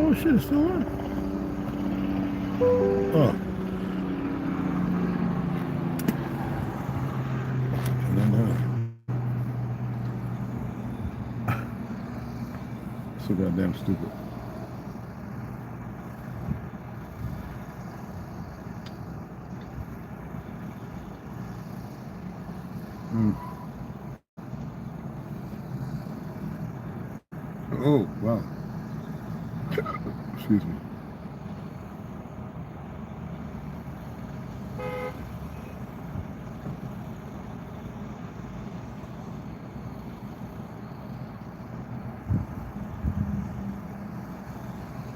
Oh shit, it's still on. Oh. So goddamn stupid. Oh, wow. Excuse me.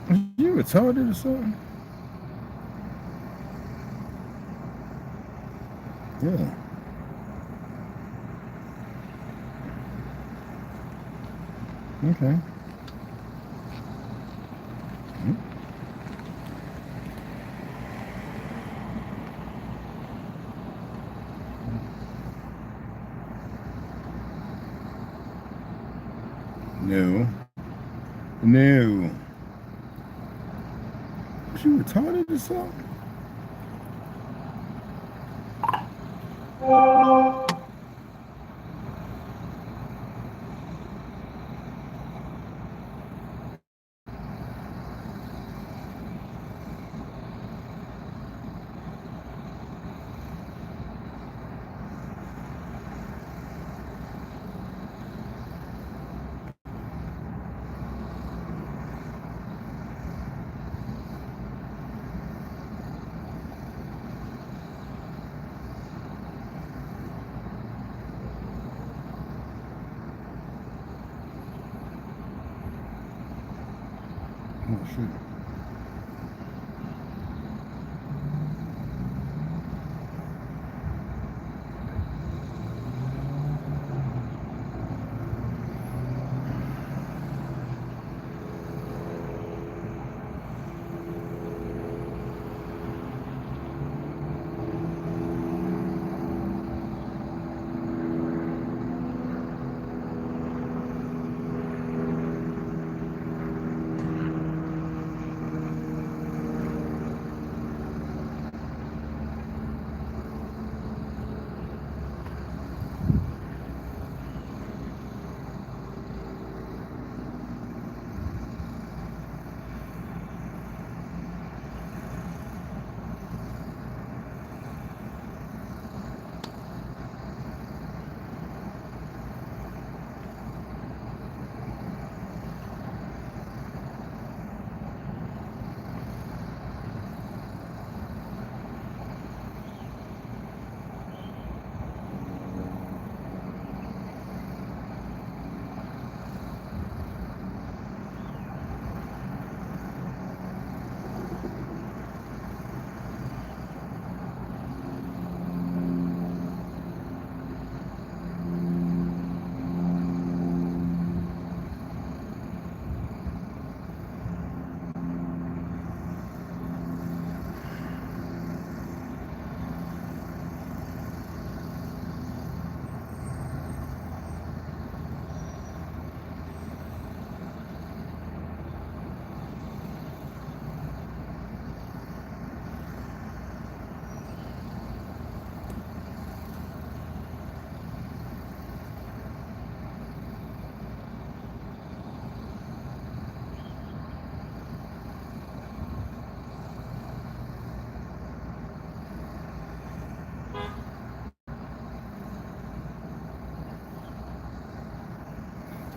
Are you retarded or something? Yeah. Okay. No. No. Was you retarded or something? Oh shit.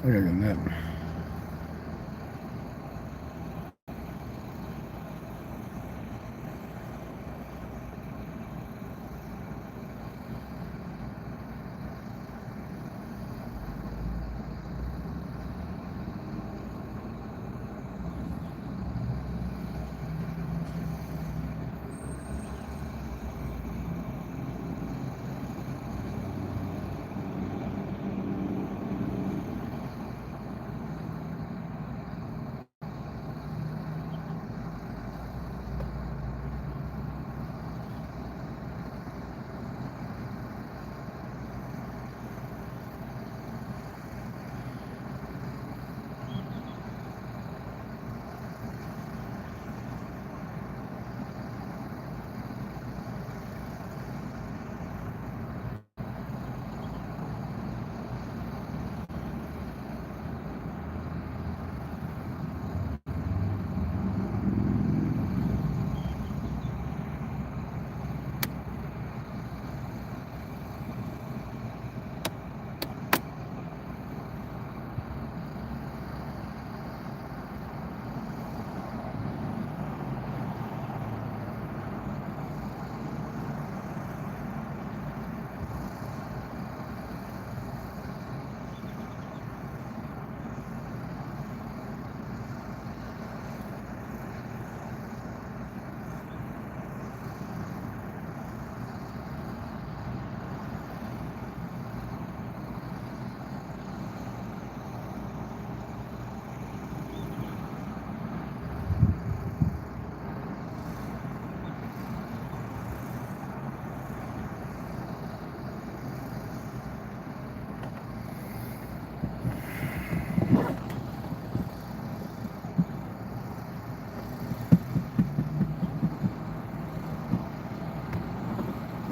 I gotta get a nap.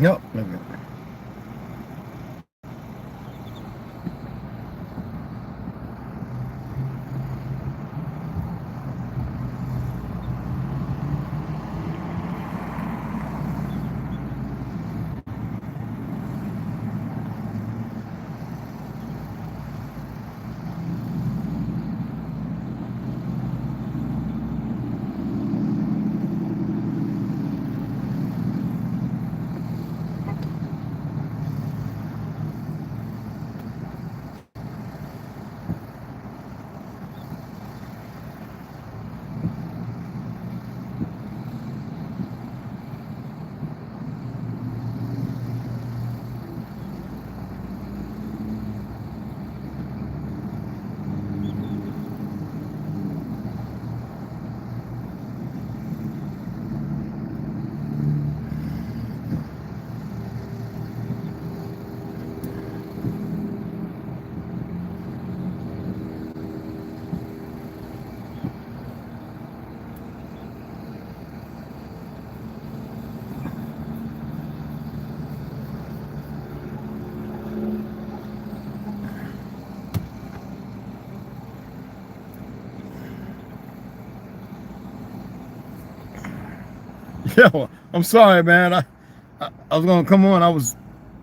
Yep. Okay. Yo, I'm sorry, man. I was gonna come on. I was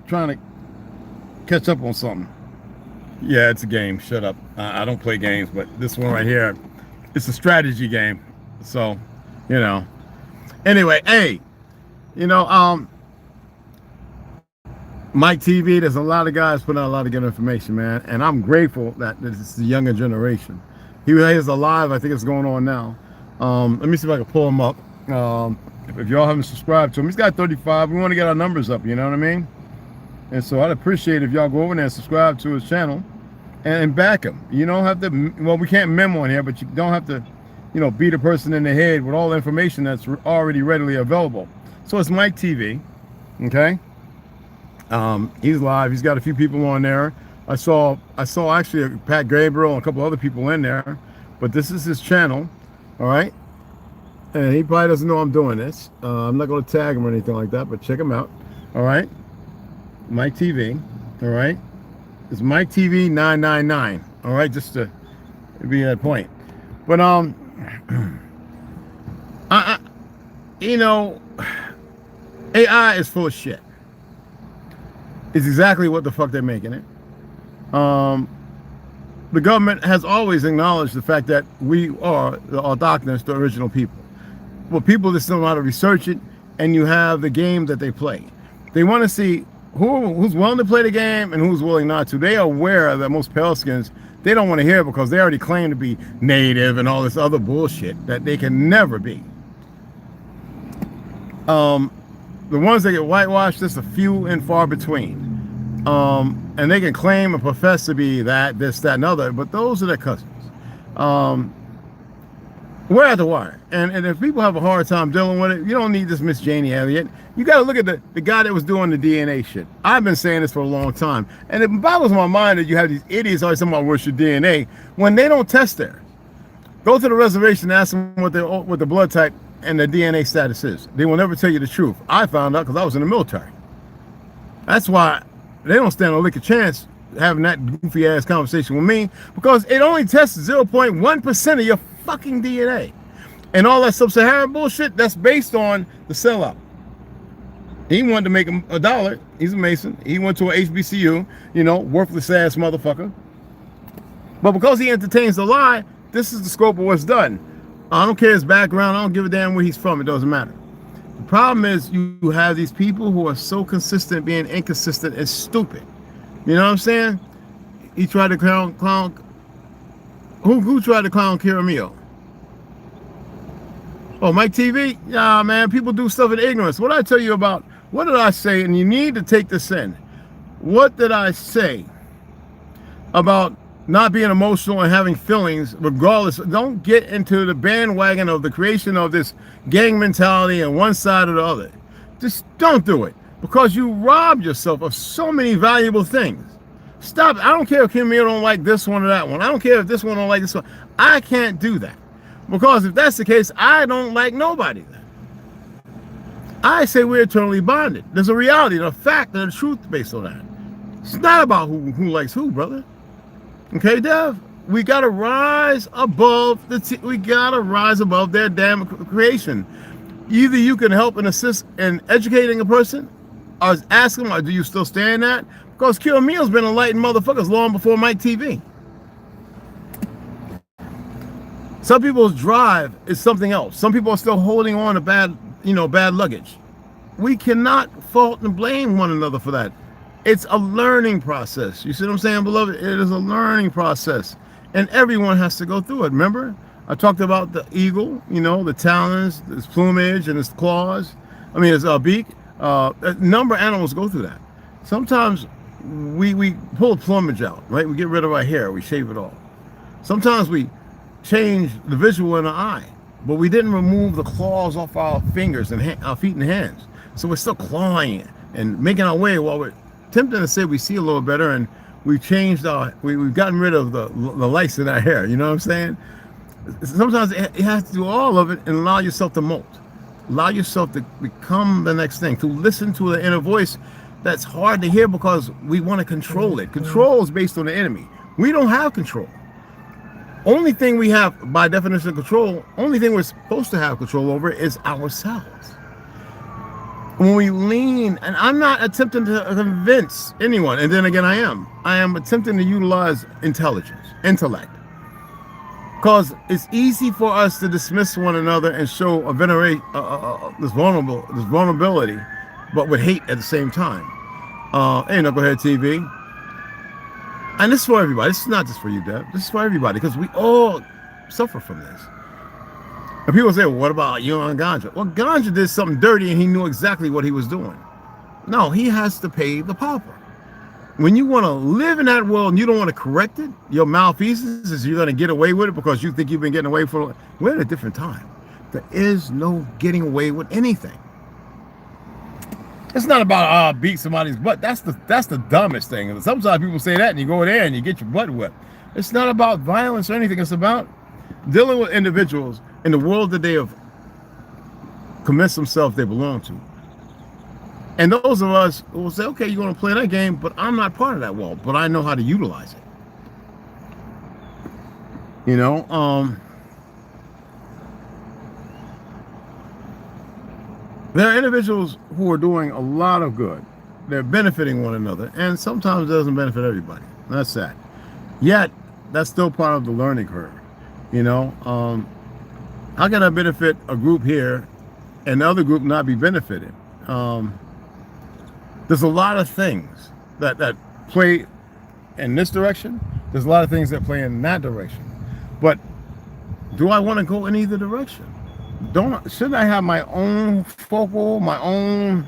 trying to catch up on something. Yeah, it's a game. Shut up. I don't play games, but this one right here, it's a strategy game. So, you know. Anyway, hey, you know, Mike TV, there's a lot of guys putting out a lot of good information, man. And I'm grateful that this is the younger generation. He is alive. I think it's going on now. Let me see if I can pull him up. If y'all haven't subscribed to him, he's got 35. We want to get our numbers up, you know what I mean? And so I'd appreciate if y'all go over there and subscribe to his channel and back him. You don't have to, well, we can't memo on here, but you don't have to, you know, beat a person in the head with all the information that's already readily available. So it's Mike TV, okay? He's live. He's got a few people on there. I saw actually Pat Gabriel and a couple other people in there, but this is his channel, all right? And he probably doesn't know I'm doing this. I'm not going to tag him or anything like that, but check him out, all right? Mike TV, all right? It's Mike TV 999, all right? Just to be at point. But you know, AI is full of shit. It's exactly what the fuck they're making it. The government has always acknowledged the fact that we are the autochthonous, the original people. Well, people that still know how to research it, and you have the game that they play. They want to see who's willing to play the game and who's willing not to. They are aware that most pale skins, they don't want to hear it because they already claim to be native and all this other bullshit that they can never be. The ones that get whitewashed, there's a few and far between. And they can claim and profess to be that, this, that, and other, but those are their cousins. We're at the wire. And if people have a hard time dealing with it, you don't need this Miss Janie Elliott. You got to look at the guy that was doing the DNA shit. I've been saying this for a long time. And it boggles my mind that you have these idiots always talking about where's your DNA when they don't test there. Go to the reservation and ask them what the blood type and the DNA status is. They will never tell you the truth. I found out because I was in the military. That's why they don't stand a lick of chance having that goofy ass conversation with me, because it only tests 0.1% of your fucking DNA. And all that sub-Saharan bullshit, that's based on the sellout. He wanted to make him $1. He's a Mason. He went to a HBCU, you know, worthless ass motherfucker. But because he entertains the lie, this is the scope of what's done. I don't care his background. I don't give a damn where he's from. It doesn't matter. The problem is you have these people who are so consistent being inconsistent and stupid. You know what I'm saying? He tried to clown who tried to clown Kiramio? Oh, Mike TV? Yeah, man, people do stuff in ignorance. What did I tell you about? What did I say? And you need to take this in. What did I say about not being emotional and having feelings regardless? Don't get into the bandwagon of the creation of this gang mentality on one side or the other. Just don't do it, because you rob yourself of so many valuable things. Stop. I don't care if Kim Mill don't like this one or that one. I don't care if this one don't like this one. I can't do that, because if that's the case, I don't like nobody then. I say we're eternally bonded. There's a reality, and a fact, and a truth based on that. It's not about who likes who, brother. Okay, Dev? We gotta rise above we gotta rise above their damn creation. Either you can help and assist in educating a person, or ask them, or do you still stand that? Because Kill Meal's been enlightened motherfuckers long before Mike TV. Some people's drive is something else. Some people are still holding on to bad luggage. We cannot fault and blame one another for that. It's a learning process. You see what I'm saying, beloved? It is a learning process. And everyone has to go through it. Remember, I talked about the eagle, the talons, his plumage, and his claws. I mean, his beak. A number of animals go through that. Sometimes we pull the plumage out, right? We get rid of our hair. We shave it off. Sometimes we change the visual in our eye, but we didn't remove the claws off our fingers and our feet and hands. So we're still clawing and making our way while we're tempting to say we see a little better, and we've changed we've gotten rid of the lice in our hair. You know what I'm saying? Sometimes you have to do all of it and allow yourself to molt. Allow yourself to become the next thing, to listen to the inner voice that's hard to hear because we want to control it. Control is based on the enemy. We don't have control. Only thing we have, by definition of control, only thing we're supposed to have control over is ourselves. When we lean, and I'm not attempting to convince anyone, and then again I am attempting to utilize intellect. Because it's easy for us to dismiss one another and show a this vulnerability, but with hate at the same time. Hey, Knucklehead TV. And this is for everybody. This is not just for you, Deb. This is for everybody, because we all suffer from this. And people say, well, what about you and Ganja? Well, Ganja did something dirty and he knew exactly what he was doing. No, he has to pay the pauper. When you want to live in that world and you don't want to correct it, your malfeasance is you're going to get away with it because you think you've been getting away for. We're at a different time. There is no getting away with anything. It's not about beat somebody's butt. That's the dumbest thing. Sometimes people say that and you go there and you get your butt whipped. It's not about violence or anything. It's about dealing with individuals in the world that they have convinced themselves they belong to. And those of us who will say, okay, you're going to play that game, but I'm not part of that world, but I know how to utilize it. There are individuals who are doing a lot of good. They're benefiting one another, and sometimes it doesn't benefit everybody. That's sad. Yet, that's still part of the learning curve. How can I benefit a group here and the other group not be benefited? There's a lot of things that play in this direction. There's a lot of things that play in that direction. But do I want to go in either direction? Shouldn't I have my own focal, my own,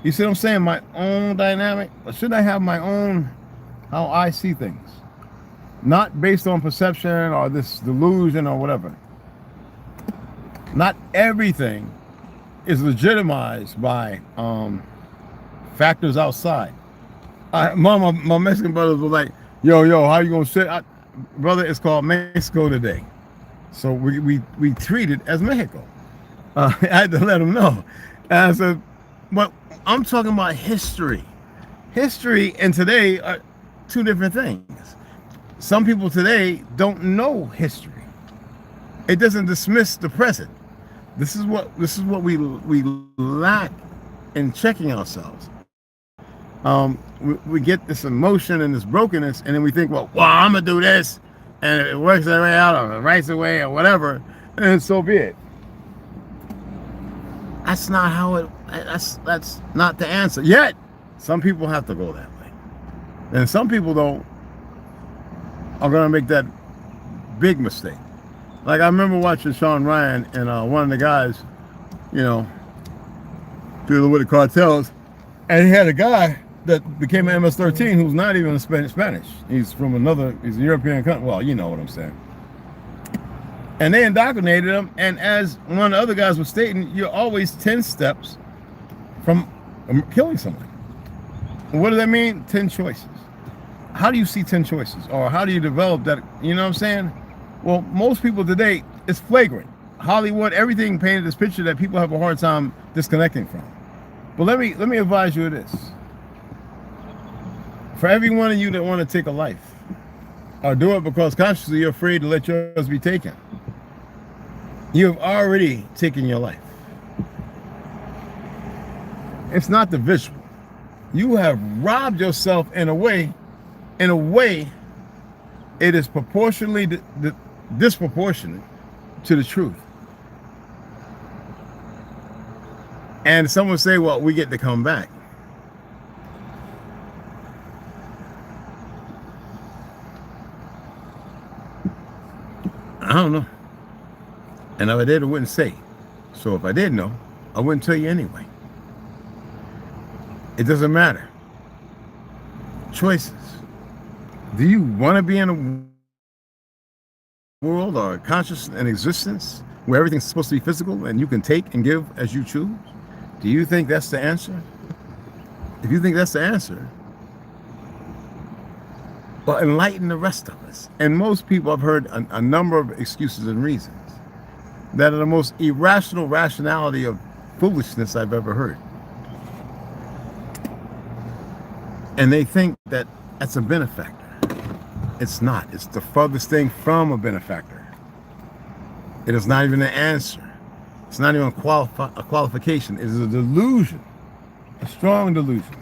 you see what I'm saying, my own dynamic? Or should I have my own, how I see things? Not based on perception or this delusion or whatever. Not everything is legitimized by factors outside. My Mexican brothers were like, yo, how you gonna sit? Brother, it's called Mexico today. So we treat it as Mexico. I had to let them know. And I said, but I'm talking about history. History and today are two different things. Some people today don't know history. It doesn't dismiss the present. This is what we lack in checking ourselves. We get this emotion and this brokenness, and then we think, well, I'm gonna do this, and it works their way out, or it rights away, or whatever, and so be it. That's not how it. That's not the answer. Yet, some people have to go that way, and some people though are gonna make that big mistake. Like I remember watching Sean Ryan and one of the guys, dealing with the cartels, and he had a guy that became an MS-13 who's not even Spanish. He's from he's a European country. Well, you know what I'm saying. And they indoctrinated him, and as one of the other guys was stating, you're always 10 steps from killing someone. What does that mean? 10 choices. How do you see 10 choices? Or how do you develop that? You know what I'm saying? Well, most people today, it's flagrant. Hollywood, everything painted this picture that people have a hard time disconnecting from. But let me advise you of this. For every one of you that want to take a life, or do it because consciously you're afraid to let yours be taken, you have already taken your life. It's not the visual. You have robbed yourself in a way it is proportionally disproportionate to the truth. And someone say, well, we get to come back. I don't know. And if I did, I wouldn't say. So if I did know, I wouldn't tell you anyway. It doesn't matter. Choices. Do you want to be in a world or conscious and existence where everything's supposed to be physical and you can take and give as you choose? Do you think that's the answer? If you think that's the answer, well, enlighten the rest of us. And most people, I've heard a number of excuses and reasons that are the most irrational rationality of foolishness I've ever heard. And they think that that's a benefactor. It's not. It's the furthest thing from a benefactor. It is not even an answer. It's not even a qualification. It is a delusion, a strong delusion.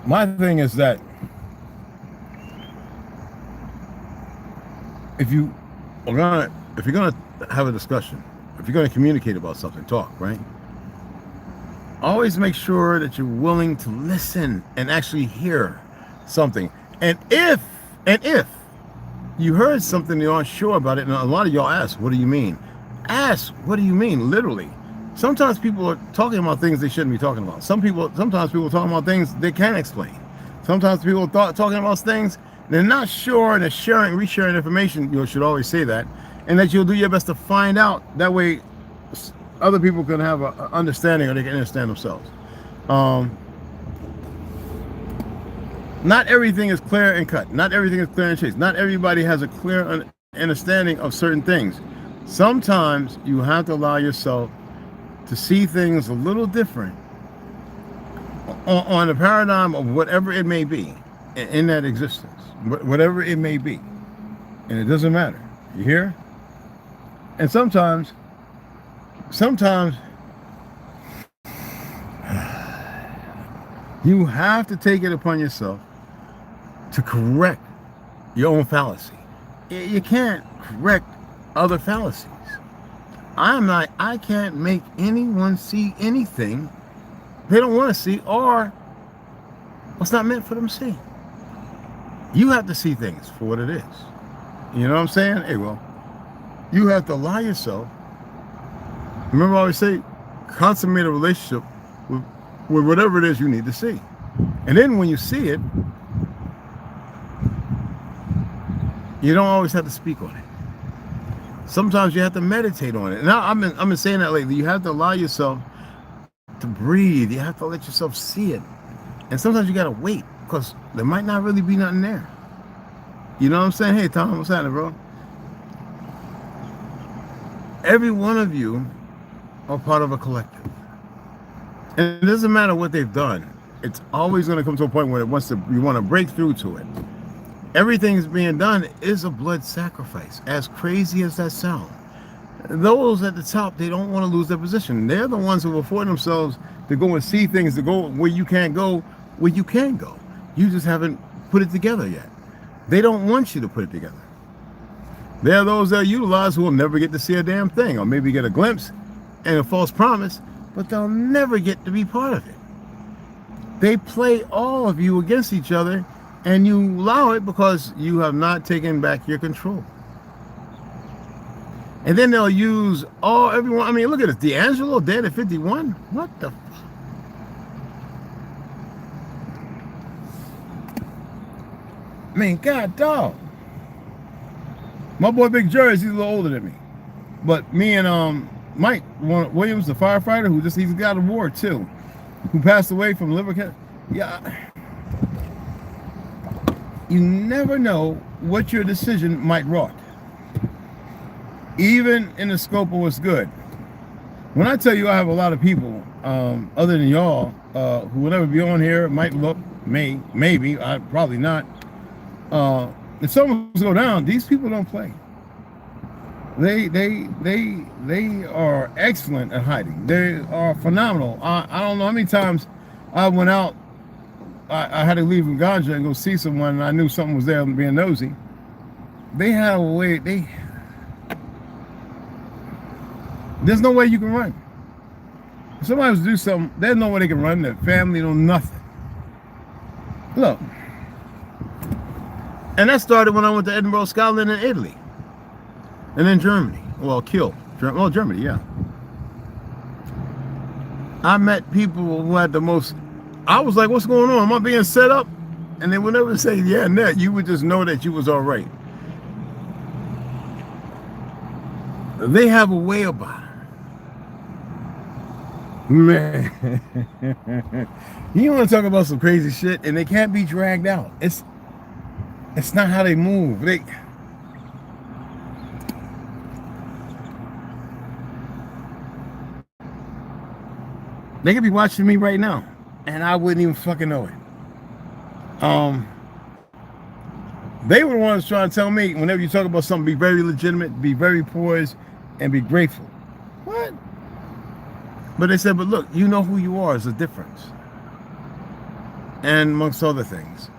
My thing is that if you're gonna have a discussion, if you're gonna communicate about something, talk, right? Always make sure that you're willing to listen and actually hear something. And if you heard something you aren't sure about it, and a lot of y'all ask, what do you mean? Ask, what do you mean? Literally. Sometimes people are talking about things they shouldn't be talking about. Sometimes people are talking about things they can't explain. Sometimes people are talking about things they're not sure, and they're resharing information. You should always say that, and that you'll do your best to find out. That way, other people can have an understanding, or they can understand themselves. Not everything is clear and cut. Not everything is clear and chase. Not everybody has a clear understanding of certain things. Sometimes you have to allow yourself to see things a little different on the paradigm of whatever it may be in that existence, whatever it may be. And it doesn't matter. You hear? And sometimes you have to take it upon yourself to correct your own fallacy. You can't correct other fallacies. I can't make anyone see anything they don't want to see, or what's not meant for them to see. You have to see things for what it is. You know what I'm saying? Hey, well, you have to allow yourself. Remember, I always say, consummate a relationship with whatever it is you need to see. And then when you see it, you don't always have to speak on it. Sometimes you have to meditate on it. Now, I've been saying that lately. You have to allow yourself to breathe. You have to let yourself see it. And sometimes you got to wait, because there might not really be nothing there. You know what I'm saying? Hey, Tom, what's happening, bro? Every one of you are part of a collective. And it doesn't matter what they've done. It's always going to come to a point where you want to break through to it. Everything that's being done is a blood sacrifice, as crazy as that sounds. Those at the top, they don't want to lose their position. They're the ones who afford themselves to go and see things, to go where you can't go, where you can go. You just haven't put it together yet. They don't want you to put it together. There are those that are utilized who will never get to see a damn thing, or maybe get a glimpse and a false promise, but they'll never get to be part of it. They play all of you against each other, and you allow it because you have not taken back your control. And then they'll use everyone. I mean, look at it. D'Angelo dead at 51. What the fuck? I mean, God dog. My boy Big Jerry's, he's a little older than me. But me and Mike Williams, the firefighter, he's got a award too, who passed away from liver cancer. Yeah, you never know what your decision might wrought, even in the scope of what's good. When I tell you I have a lot of people, other than y'all, who will never be on here, might look, maybe, probably not. If someone was to go down, these people don't play. They are excellent at hiding. They are phenomenal. I don't know how many times I went out. I had to leave in Ganja and go see someone, and I knew something was there, being nosy. They had a way. There's no way you can run. If somebody was to do something, there's no way they can run. Their family, no nothing. Look, and that started when I went to Edinburgh, Scotland, and Italy. And then Germany. Well, Germany, yeah. I met people who had the most. I was like, what's going on? Am I being set up? And they would never say, yeah, Ned. You would just know that you was all right. They have a way about it. Man. You want to talk about some crazy shit, and they can't be dragged out. It's not how they move. They could be watching me right now, and I wouldn't even fucking know it. They were the ones trying to tell me, whenever you talk about something, be very legitimate, be very poised, and be grateful. What? But they said, but look, you know who you are is a difference. And amongst other things.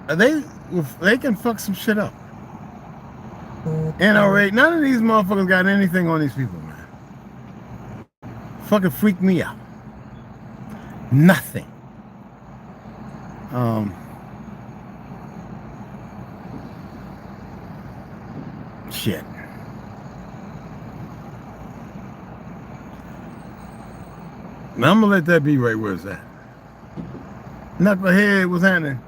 They can fuck some shit up. And none of these motherfuckers got anything on these people, man. Fucking freak me out. Nothing. Shit. Now I'm gonna let that be right where it's at. Not my head was happening.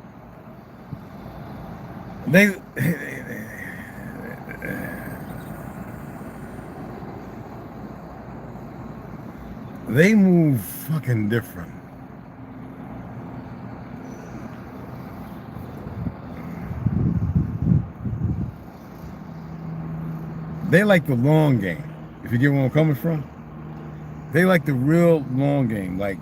They move fucking different. They like the long game. If you get where I'm coming from, they like the real long game. Like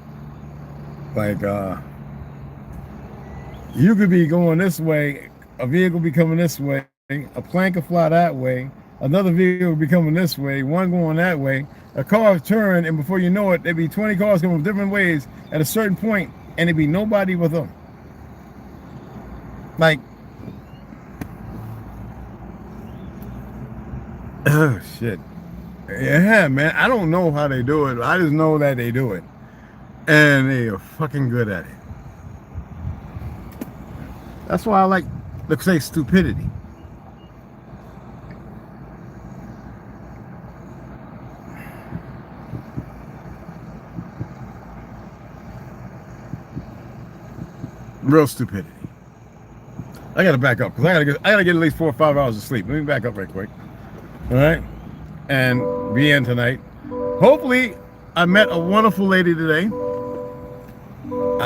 you could be going this way, a vehicle be coming this way, a plane could fly that way, another vehicle would be coming this way, one going that way, a car turn, and before you know it, there'd be 20 cars coming from different ways at a certain point, and there'd be nobody with them. Like, oh shit. Yeah, man, I don't know how they do it. I just know that they do it. And they are fucking good at it. That's why I like, let's say, stupidity. Real stupidity. I gotta back up because I gotta get at least 4 or 5 hours of sleep. Let me back up right quick. All right, and be in tonight. Hopefully, I met a wonderful lady today.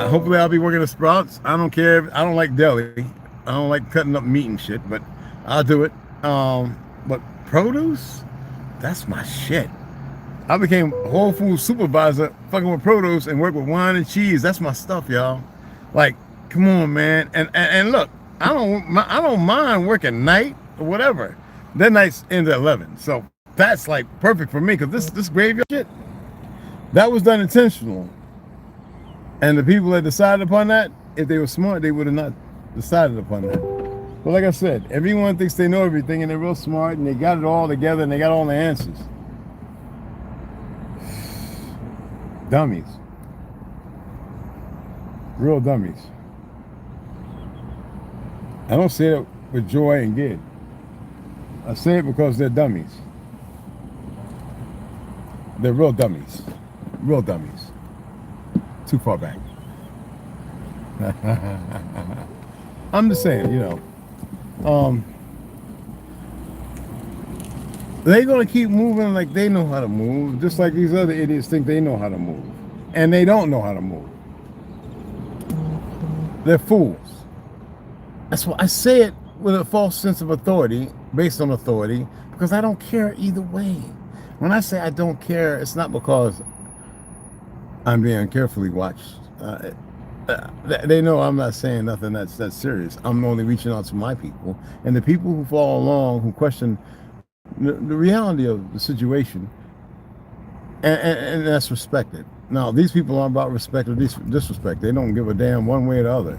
Hopefully, I'll be working at Sprouts. I don't care. I don't like deli. I don't like cutting up meat and shit, but I'll do it. But produce, that's my shit. I became Whole Foods supervisor, fucking with produce, and work with wine and cheese. That's my stuff, y'all. Like, come on, man. And look, I don't mind working night or whatever. That nights end at 11, so that's like perfect for me because this graveyard shit, that was done intentional. And the people that decided upon that, if they were smart, they would have not decided upon that. But like I said, everyone thinks they know everything and they're real smart and they got it all together and they got all the answers. Dummies. Real dummies. I don't say it with joy and good. I say it because they're dummies. They're real dummies. Real dummies. Too far back. I'm just saying, you know. They're gonna keep moving like they know how to move, just like these other idiots think they know how to move, and they don't know how to move. They're fools. That's why I say it with a false sense of authority, based on authority, because I don't care either way. When I say I don't care, it's not because I'm being carefully watched. They know I'm not saying nothing that's serious. I'm only reaching out to my people, and the people who follow along, who question the reality of the situation, and that's respected. Now, these people aren't about respect or disrespect. They don't give a damn one way or the other.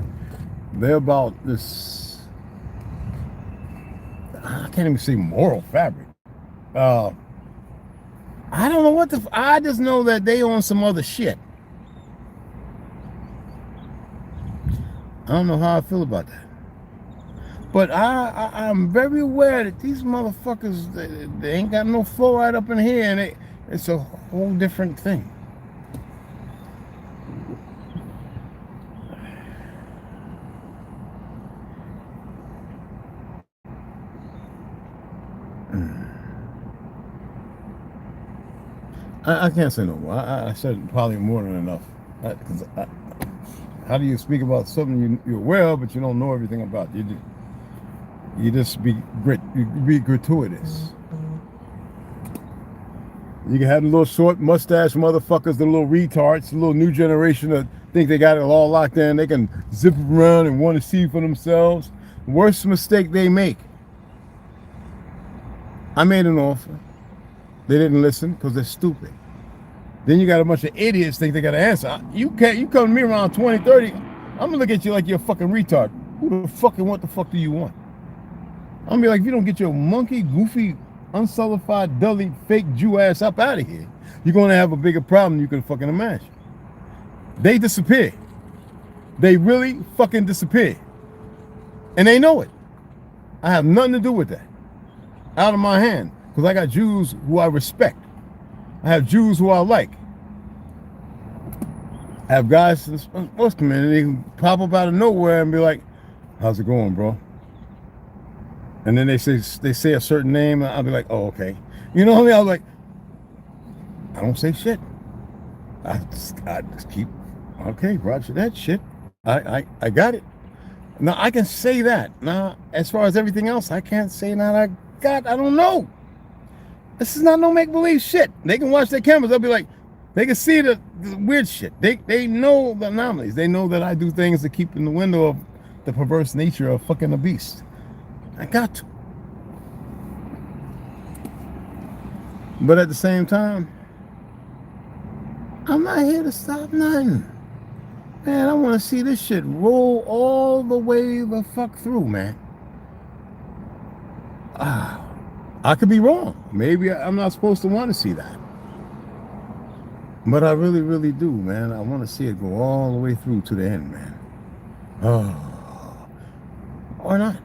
They're about this, I can't even say moral fabric. I don't know what I just know that they on some other shit. I don't know how I feel about that. But I'm very aware that these motherfuckers, they ain't got no fluoride up in here, and it's a whole different thing. I can't say no more. I said probably more than enough. How do you speak about something you're aware of, but you don't know everything about? You just be gratuitous. You can have the little short mustache motherfuckers, the little retards, the little new generation that think they got it all locked in. They can zip around and want to see for themselves. Worst mistake they make. I made an offer. They didn't listen because they're stupid. Then you got a bunch of idiots think they got an answer. You come to me around 20, 30, I'm gonna look at you like you're a fucking retard. Who the fuck and what the fuck do you want? I'm gonna be like, if you don't get your monkey, goofy, unsullified, dully, fake Jew ass up out of here, you're gonna have a bigger problem than you can fucking imagine. They disappear. They really fucking disappear. And they know it. I have nothing to do with that. Out of my hand. Because I got Jews who I respect. I have Jews who I like. I have guys in the sports community who pop up out of nowhere and be like, how's it going, bro? And then they say a certain name, and I'll be like, oh, okay. You know what I mean? I was like, I don't say shit. I just keep, okay, roger that shit. I got it. Now, I can say that. Now, as far as everything else, I can't say that I don't know. This is not no make-believe shit. They can watch their cameras. They'll be like, they can see the weird shit. They know the anomalies. They know that I do things to keep in the window of the perverse nature of fucking a beast. I got to. But at the same time, I'm not here to stop nothing. Man, I want to see this shit roll all the way the fuck through, man. I could be wrong. Maybe I'm not supposed to want to see that. But I really, really do, man. I want to see it go all the way through to the end, man. Oh. Or not.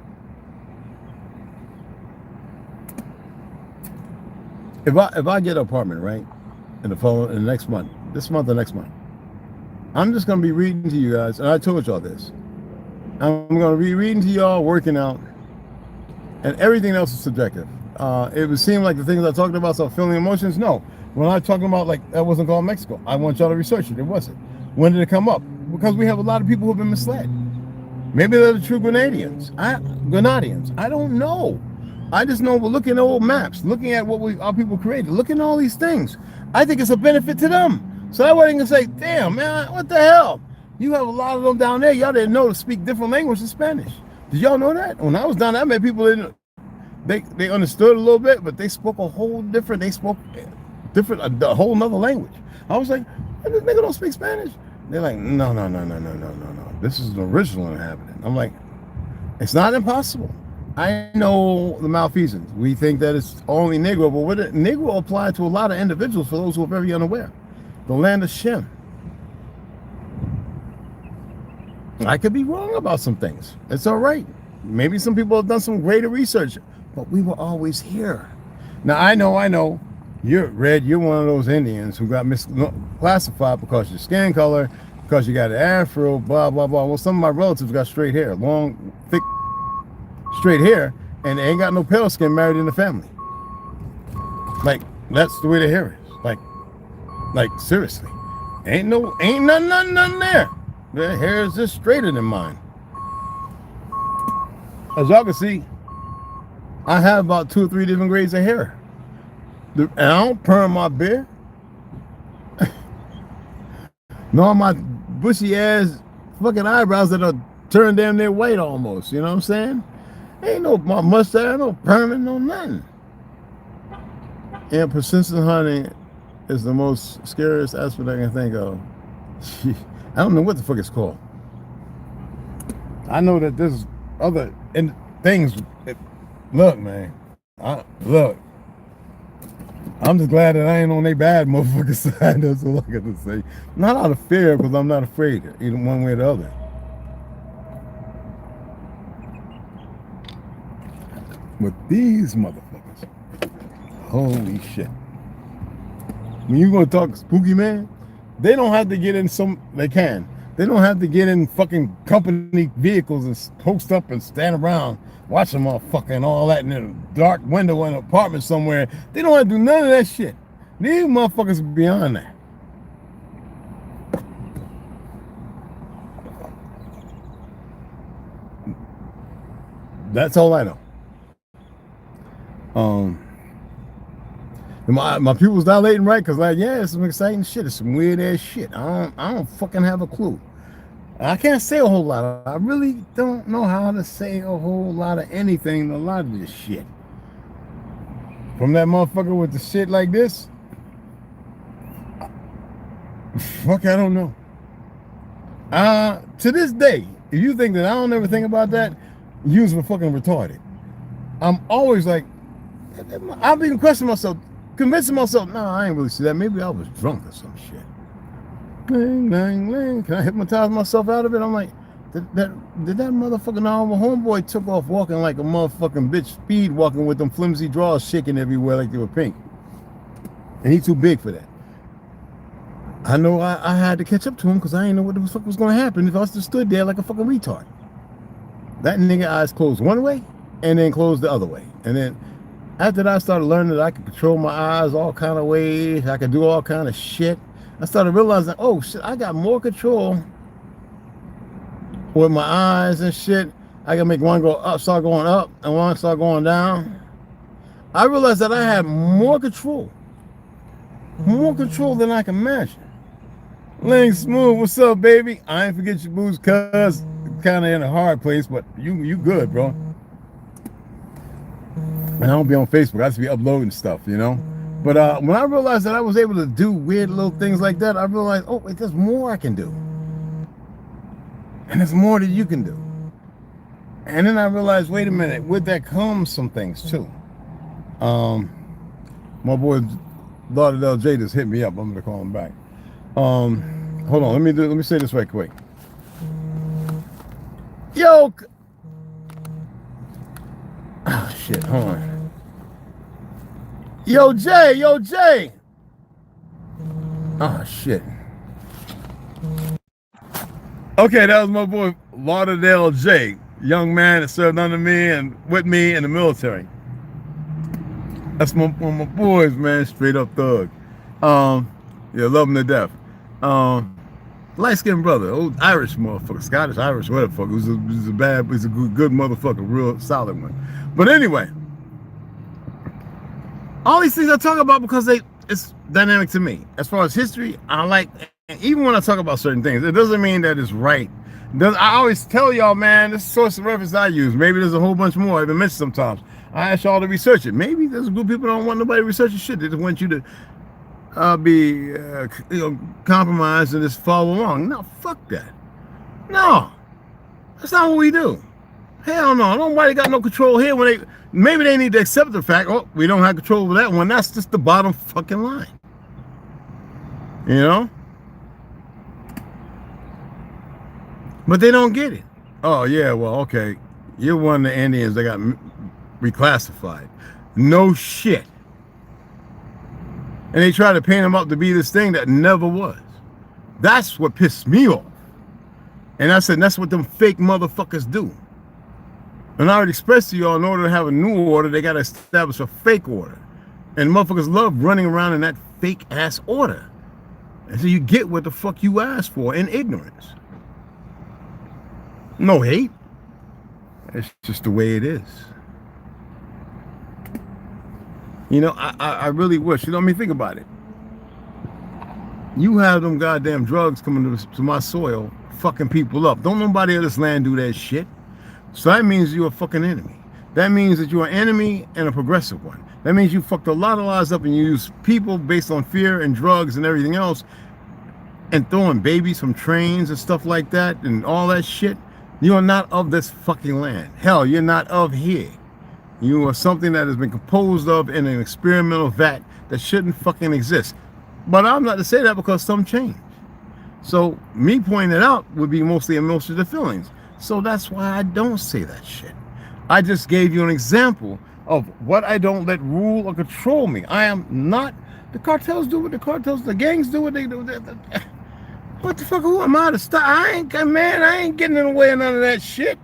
If I get an apartment, right, in the next month, this month or next month, I'm just going to be reading to you guys, and I told y'all this. I'm going to be reading to y'all, working out, and everything else is subjective. It would seem like the things I talked about, so feeling emotions, no. When I'm talking about, like, that wasn't called Mexico, I want y'all to research it. It wasn't. When did it come up? Because we have a lot of people who have been misled. Maybe they're the true Grenadians. I don't know. I just know, we're looking at old maps, looking at what our people created, looking at all these things. I think it's a benefit to them. So that way they can say, damn, man, what the hell? You have a lot of them down there. Y'all didn't know to speak different language than Spanish. Did y'all know that? When I was down there, I met people that they understood a little bit, but they spoke a whole different, a whole nother language. I was like, this nigga don't speak Spanish. They're like, no. This is an original inhabitant. I'm like, it's not impossible. I know the malfeasance. We think that it's only Negro, but what Negro applied to a lot of individuals, for those who are very unaware. The land of Shem. I could be wrong about some things. It's all right. Maybe some people have done some greater research, but we were always here. Now, I know. You're Red. You're one of those Indians who got misclassified because of your skin color, because you got an afro, blah, blah, blah. Well, some of my relatives got straight hair, long, thick, straight hair, and they ain't got no pale skin married in the family. Like, that's the way the hair is. Like seriously. Ain't nothing there. The hair is just straighter than mine. As y'all can see, I have about 2 or 3 different grades of hair. And I don't perm my beard. Nor my bushy ass fucking eyebrows that are turned damn near white almost. You know what I'm saying? Ain't no my mustache, no perming, no nothing. And persistent hunting is the most scariest aspect I can think of. I don't know what the fuck it's called. I know that there's other things. Look, man. Look. I'm just glad that I ain't on their bad motherfucker side. That's all I got to say. Not out of fear, because I'm not afraid, either one way or the other. But these motherfuckers, holy shit. When you gonna talk spooky, man, they don't have to get in they can. They don't have to get in fucking company vehicles and post up and stand around watching motherfucker and all that in a dark window in an apartment somewhere. They don't have to do none of that shit. These motherfuckers are beyond that. That's all I know. My pupils dilating, right? Because like, yeah, it's some exciting shit. It's some weird ass shit. I don't fucking have a clue. I can't say a whole lot. I really don't know how to say a whole lot of anything. A lot of this shit. From that motherfucker with the shit like this. Fuck, I don't know. To this day, if you think that I don't ever think about that, you're fucking retarded. I'm always like, I've been questioning myself, convincing myself, no, I ain't really see that. Maybe I was drunk or some shit. Lang, lang, lang. Can I hypnotize myself out of it? I'm like, did that motherfucking normal homeboy took off walking like a motherfucking bitch, speed walking with them flimsy drawers shaking everywhere like they were pink. And he too big for that. I know I had to catch up to him because I didn't know what the fuck was going to happen if I just stood there like a fucking retard. That nigga eyes closed one way and then closed the other way. And then after that, I started learning that I could control my eyes all kind of ways. I could do all kind of shit. I started realizing, oh shit, I got more control with my eyes and shit. I can make one go up, start going up, and one start going down. I realized that I had more control than I can imagine. Ling Smooth, what's up, baby? I ain't forget your booze, cuz kind of in a hard place, but you good, bro. And I don't be on Facebook. I just be uploading stuff, you know. But when I realized that I was able to do weird little things like that, I realized, oh, wait, there's more I can do. And there's more that you can do. And then I realized, wait a minute, with that comes some things too. My boy Lauderdale J just hit me up. I'm gonna call him back. Hold on, let me say this right quick. Yo, oh shit, hold on. Yo, Jay. Oh, shit. Okay, that was my boy Lauderdale J, young man that served under me and with me in the military. That's one of my boys, man, straight up thug. Yeah, love him to death. Light-skinned brother, old Irish motherfucker, Scottish, Irish, whatever fuck. He's a good motherfucker, real solid one. But anyway. All these things I talk about because it's dynamic to me. As far as history, I like, even when I talk about certain things, it doesn't mean that it's right. I always tell y'all, man, this is the source of reference I use. Maybe there's a whole bunch more I even mentioned sometimes. I ask y'all to research it. Maybe there's a group of people that don't want nobody researching shit. They just want you to be compromised and just follow along. No, fuck that. No, that's not what we do. Hell no, nobody got no control here. Maybe they need to accept the fact, oh, we don't have control over that one. That's just the bottom fucking line. You know? But they don't get it. Oh, yeah, well, okay. You're one of the Indians that got reclassified. No shit. And they try to paint them up to be this thing that never was. That's what pissed me off. And I said, that's what them fake motherfuckers do. And I already expressed to y'all, in order to have a new order, they got to establish a fake order. And motherfuckers love running around in that fake ass order. And so you get what the fuck you asked for in ignorance. No hate. It's just the way it is. You know, I really wish, you know what I mean? Think about it. You have them goddamn drugs coming to my soil, fucking people up. Don't nobody on this land do that shit. So that means you're a fucking enemy. That means that you're an enemy and a progressive one. That means you fucked a lot of lives up and you use people based on fear and drugs and everything else and throwing babies from trains and stuff like that and all that shit. You are not of this fucking land. Hell, you're not of here. You are something that has been composed of in an experimental vat that shouldn't fucking exist. But I'm not to say that because some change. So me pointing it out would be mostly emotional the feelings. So that's why I don't say that shit. I just gave you an example of what I don't let rule or control me. I am not, the cartels do what the cartels, the gangs do what they do. What the fuck, who am I to stop? I ain't getting in the way of none of that shit.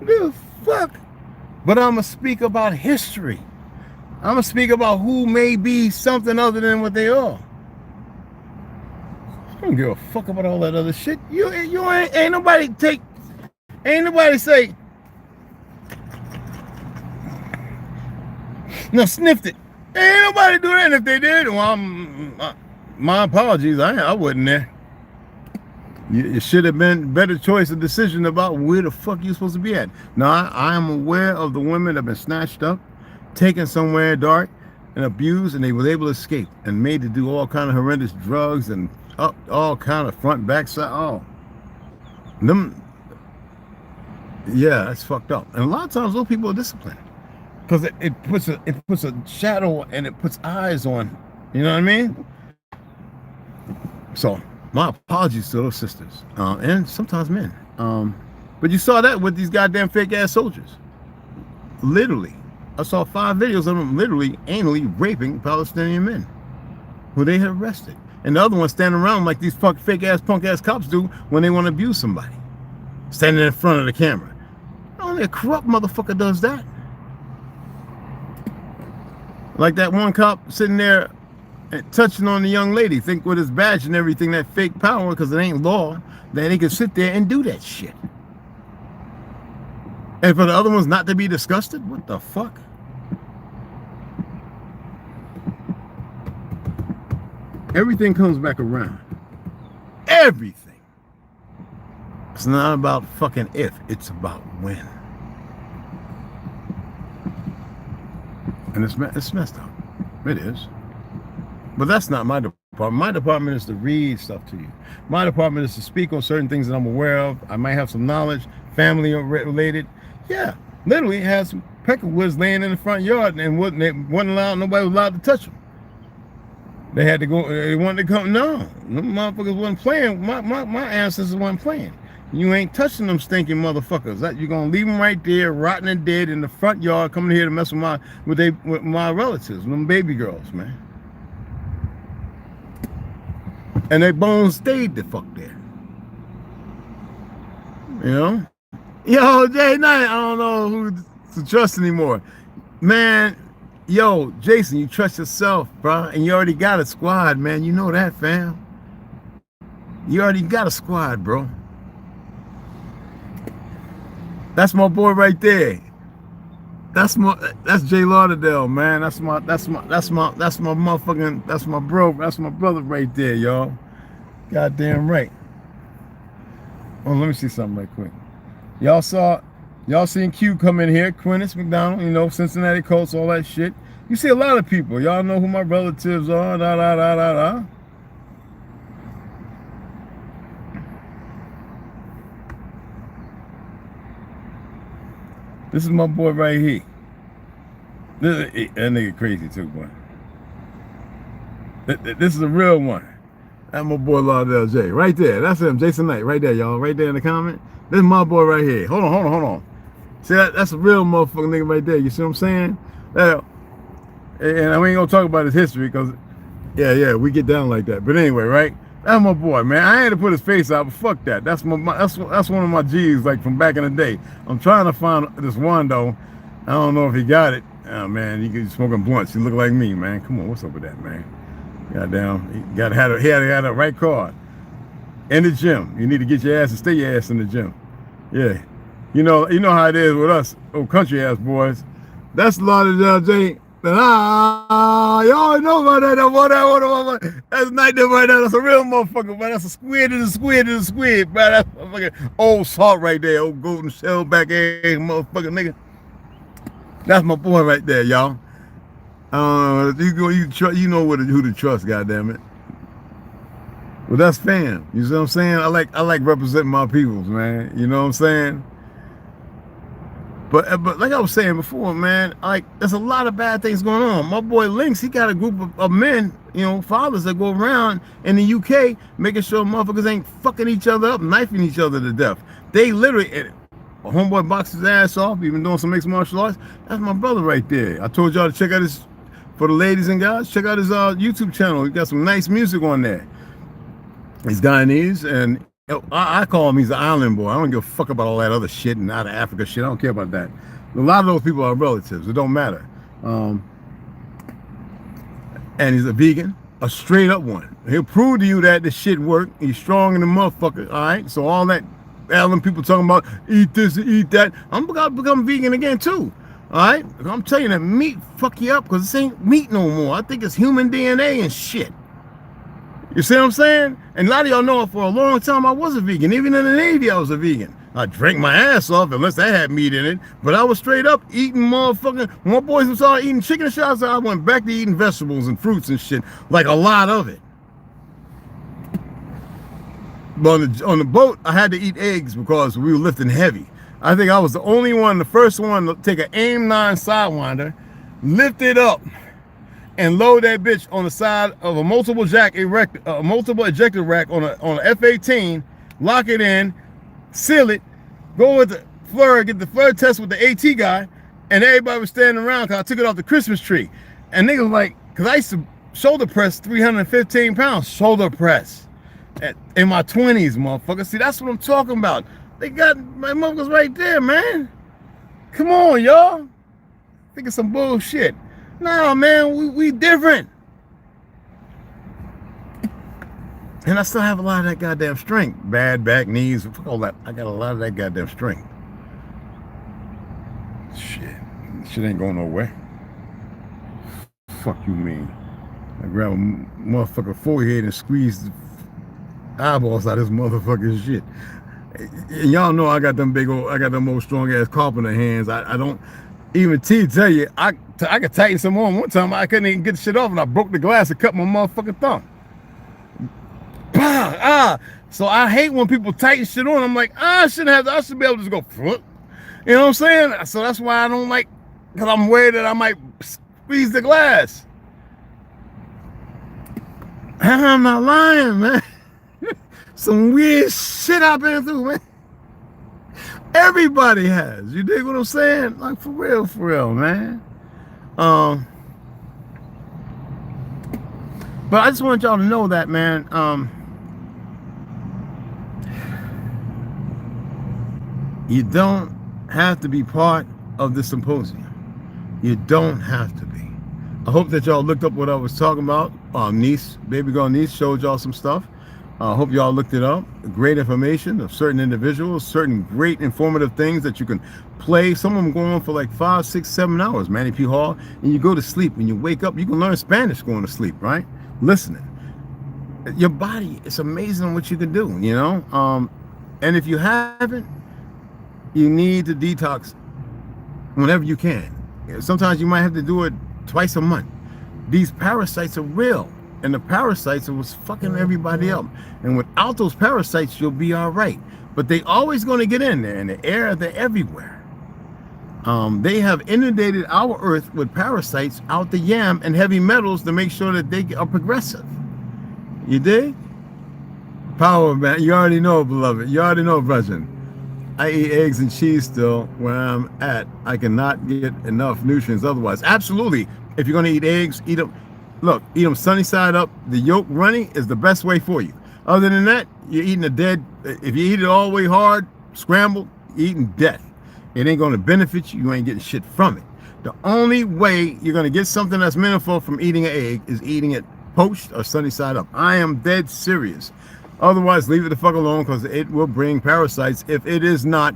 The fuck? But I'm gonna speak about history. I'm gonna speak about who may be something other than what they are. I don't give a fuck about all that other shit. You ain't nobody say, no, sniffed it. Ain't nobody do that. And if they did, well, my apologies. I wasn't there. You should have been better choice of decision about where the fuck you're supposed to be at. Now, I am aware of the women that have been snatched up, taken somewhere dark, and abused, and they were able to escape and made to do all kind of horrendous drugs and all kind of front, back side. Oh, them. Yeah, that's fucked up. And a lot of times those people are disciplined because it puts a shadow and it puts eyes on. You know what I mean? So my apologies to those sisters and sometimes men. But you saw that with these goddamn fake ass soldiers. Literally, I saw 5 videos of them literally anally raping Palestinian men who they had arrested, and the other one standing around like these fake ass punk ass cops do when they want to abuse somebody, standing in front of the camera. Only a corrupt motherfucker does that. Like that one cop sitting there and touching on the young lady, think with his badge and everything, that fake power, because it ain't law, that he can sit there and do that shit. And for the other ones not to be disgusted, what the fuck? Everything comes back around. Everything. It's not about fucking if, it's about when. And it's messed up. It is. But that's not my department. My department is to read stuff to you. My department is to speak on certain things that I'm aware of. I might have some knowledge, family related. Yeah, literally had some peckerwoods laying in the front yard and nobody was allowed to touch them. They had to go, they wanted to come, no, them motherfuckers wasn't playing, my ancestors wasn't playing. You ain't touching them stinking motherfuckers. You're gonna leave them right there, rotten and dead in the front yard, coming here to mess with my relatives, them baby girls, man. And their bones stayed the fuck there. You know? Yo, Jay Knight, I don't know who to trust anymore. Man, yo, Jason, you trust yourself, bro. And you already got a squad, man. You know that, fam. You already got a squad, bro. That's my boy right there. That's Jay Lauderdale, man. That's my motherfucking, that's my bro, that's my brother right there, y'all. Goddamn right. Oh, let me see something right quick. Y'all seen Q come in here, Quintus McDonald, you know, Cincinnati Colts, all that shit. You see a lot of people. Y'all know who my relatives are, da. This is my boy right here. That nigga crazy too, boy. This is a real one. That's my boy Lauderdale J. Right there. That's him, Jason Knight. Right there, y'all. Right there in the comment. This is my boy right here. Hold on. See, that's a real motherfucking nigga right there. You see what I'm saying? And we ain't gonna talk about his history because, yeah, we get down like that. But anyway, right? That's my boy, man. I had to put his face out, but fuck that. That's one of my G's, like from back in the day. I'm trying to find this one though. I don't know if he got it. Oh man, you get smoking blunts. You look like me, man. Come on, what's up with that, man? Goddamn, he had a right card. In the gym, you need to get your ass and stay your ass in the gym. Yeah, you know how it is with us, old country ass boys. That's a lot of J. Y'all know about that. That's not that right now. That's a real motherfucker, man. That's a squid and a squid and a squid, man. That's a fucking old salt right there, old golden shell back ass motherfucker, nigga. That's my boy right there, y'all. You know who to trust, goddammit. Well, that's fam. You see what I'm saying? I like representing my peoples, man. You know what I'm saying? But like I was saying before, man, like there's a lot of bad things going on. My boy Lynx, he got a group of men, fathers that go around in the UK making sure motherfuckers ain't fucking each other up, knifing each other to death. They literally, a homeboy boxed his ass off, even doing some mixed martial arts. That's my brother right there. I told y'all to check out his, for the ladies and guys, check out his YouTube channel. He got some nice music on there. He's Guyanese, and I call him, he's an island boy. I don't give a fuck about all that other shit and out of Africa shit. I don't care about that. A lot of those people are relatives. It don't matter. And he's a vegan, a straight up one. He'll prove to you that this shit work. He's strong in the motherfucker, all right? So all that Alan people talking about, eat this and eat that, I'm gonna become vegan again too, all right? I'm telling you that meat fuck you up because this ain't meat no more. I think it's human DNA and shit. You see what I'm saying? And a lot of y'all know for a long time I was a vegan. Even in the Navy, I was a vegan. I drank my ass off unless that had meat in it. But I was straight up eating motherfucking, when my boys started eating chicken shots, I went back to eating vegetables and fruits and shit. Like a lot of it. But on the boat, I had to eat eggs because we were lifting heavy. I think I was the only one, the first one to take an AIM-9 Sidewinder, lift it up, and load that bitch on the side of a multiple ejector rack on a F-18, lock it in, seal it, go with the FLIR, get the FLIR test with the AT guy, and everybody was standing around because I took it off the Christmas tree. And niggas like, because I used to shoulder press 315 pounds, shoulder press, in my 20s, motherfucker. See, that's what I'm talking about. They got my motherfuckers right there, man. Come on, y'all. Think of some bullshit. Nah, man, we different. And I still have a lot of that goddamn strength. Bad back, knees, fuck all that. I got a lot of that goddamn strength. Shit ain't going nowhere. Fuck you mean? I grab a motherfucker forehead and squeeze the eyeballs out of this motherfucking shit. And y'all know I got them old strong ass carpenter hands. I don't even tell you, I could tighten some on. One time I couldn't even get the shit off and I broke the glass and cut my motherfucking thumb. So I hate when people tighten shit on. I'm like, I should be able to just go, you know what I'm saying? So that's why I don't like, because I'm worried that I might squeeze the glass. I'm not lying, man. Some weird shit I've been through, man. Everybody has. You dig what I'm saying? Like, for real, man. But I just want y'all to know that, man. You don't have to be part of the symposium. You don't have to be. I hope that y'all looked up what I was talking about. Baby girl niece showed y'all some stuff. I hope y'all looked it up. Great information of certain individuals, certain great informative things that you can play. Some of them go on for like 5, 6, 7 hours, Manny P. Hall, and you go to sleep. When you wake up, you can learn Spanish going to sleep, right? Listening. Your body, it's amazing what you can do, you know? And if you haven't, you need to detox whenever you can. Sometimes you might have to do it twice a month. These parasites are real. And the parasites are what's fucking everybody up. And without those parasites, you'll be all right. But they always going to get in there. In the air, they're everywhere. They have inundated our earth with parasites out the yam and heavy metals to make sure that they are progressive. You dig? Power, man. You already know, beloved. You already know, brethren. I eat eggs and cheese still where I'm at. I cannot get enough nutrients otherwise. Absolutely. If you're going to eat eggs, eat them. Look, eat them sunny side up. The yolk runny is the best way for you. Other than that, you're eating a dead. If you eat it all the way hard, scrambled, you're eating death. It ain't going to benefit you. You ain't getting shit from it. The only way you're going to get something that's meaningful from eating an egg is eating it poached or sunny side up. I am dead serious. Otherwise, leave it the fuck alone, because it will bring parasites if it is not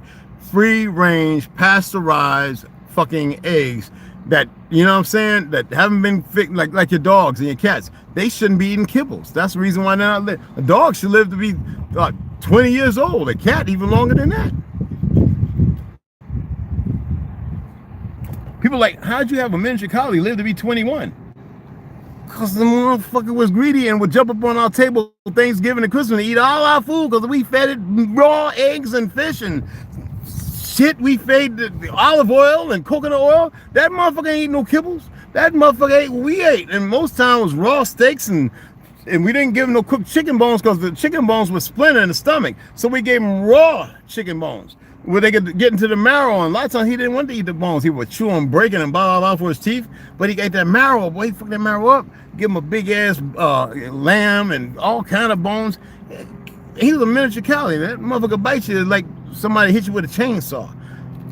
free-range, pasteurized fucking eggs that, you know what I'm saying, that haven't been fixed, like your dogs and your cats. They shouldn't be eating kibbles. That's the reason why they're not live. A dog should live to be 20 years old. A cat even longer than that. People like, how'd you have a miniature collie live to be 21? Because the motherfucker was greedy and would jump up on our table Thanksgiving and Christmas and eat all our food because we fed it raw eggs and fish and shit. We fed the olive oil and coconut oil. That motherfucker ain't eat no kibbles. That motherfucker ate what we ate. And most time was raw steaks, and we didn't give him no cooked chicken bones because the chicken bones were splinter in the stomach. So we gave him raw chicken bones where they could get into the marrow. And a lot of times he didn't want to eat the bones. He would chew them, breaking and blah, blah, blah for his teeth. But he ate that marrow. Boy, he fucked that marrow up. Give him a big ass lamb and all kind of bones. He was a miniature collie. That motherfucker bites you like somebody hit you with a chainsaw.